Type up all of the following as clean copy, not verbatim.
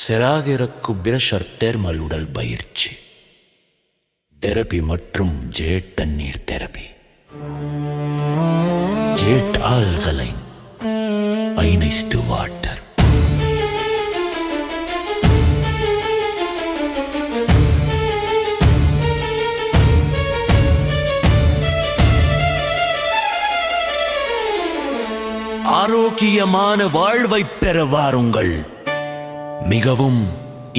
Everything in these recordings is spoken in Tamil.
செராகிரக்கு பிரஷர் தெர்மல் உடல் பயிற்சி தெரபி மற்றும் ஜேட் தண்ணீர் therapy. Jade alkaline ionised water. ஆரோக்கியமான வாழ்வைப் பெற வாருங்கள். மிகவும்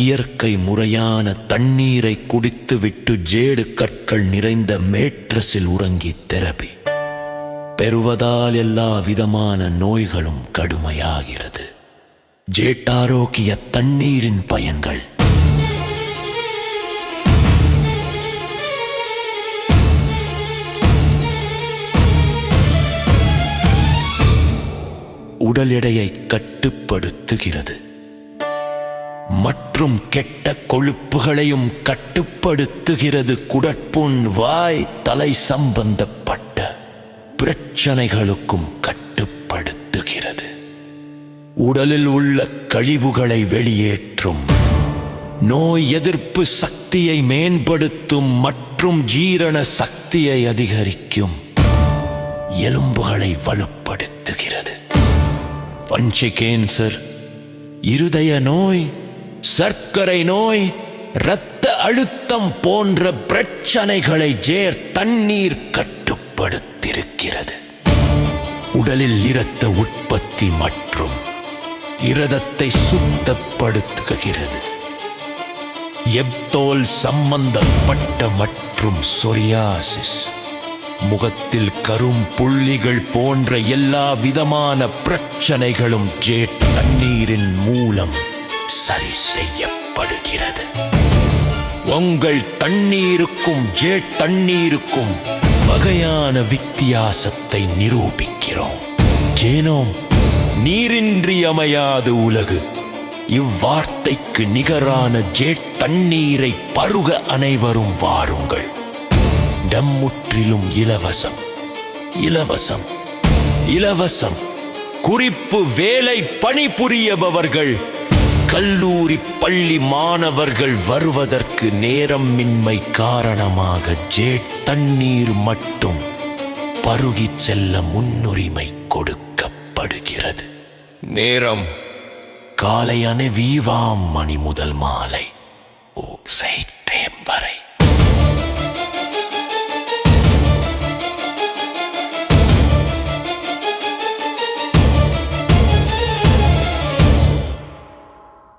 இயற்கை முறையான தண்ணீரை குடித்துவிட்டு ஜேடு கற்கள் நிறைந்த மேட்ரஸில் உறங்கி தெரபி பெறுவதால் எல்லா விதமான நோய்களும் கடுமையாகிறது. ஜேட் ஆரோக்கிய தண்ணீரின் பயன்கள். உடல் எடையை கட்டுப்படுத்துகிறது மற்றும் கெட்ட கொழுப்புகளையும் கட்டுப்படுத்துகிறது. குடற்புண், வாய், தலை சம்பந்தப்பட்ட பிரச்சனைகளுக்கும் கட்டுப்படுத்துகிறது. உடலில் உள்ள கழிவுகளை வெளியேற்றும், நோய் எதிர்ப்பு சக்தியை மேம்படுத்தும் மற்றும் ஜீரண சக்தியை அதிகரிக்கும், எலும்புகளை வலுப்படுத்துகிறது. பஞ்ச கேன்சர், இருதய நோய், சர்க்கரை நோய், இரத்த அழுத்தம் போன்ற பிரச்சனைகளை ஜேட் தண்ணீர் கட்டுப்படுத்தியிருக்கிறது. உடலில் இரத்த உற்பத்தி மற்றும் இரத்தத்தை சுத்தப்படுத்துகிறது. எப்தோல் சம்பந்தப்பட்ட மற்றும் சொரியாசிஸ், முகத்தில் கரும் புள்ளிகள் போன்ற எல்லா விதமான பிரச்சனைகளும் ஜேட் தண்ணீரின் மூலம் சரி செய்யப்படுகிறது. உங்கள் தண்ணீருக்கும் ஜேட் தண்ணீருக்கும் வகையான வித்தியாசத்தை நிரூபிக்கிறோம். ஜேனோம் நீரின்றியமையாத உலகு. இவ்வார்த்தைக்கு நிகரான ஜேட் தண்ணீரை பருக அனைவரும் வாருங்கள். முற்றிலும் இலவசம், இலவசம், இலவசம். குறிப்பு: வேலை பணிபுரியபவர்கள், கல்லூரி பள்ளி மாணவர்கள் வருவதற்கு நேரமின்மை காரணமாக ஜேட் தண்ணீர் மட்டும் பருகிச் செல்ல முன்னுரிமை கொடுக்கப்படுகிறது. நேரம் காலை 9 மணி முதல் மாலை 6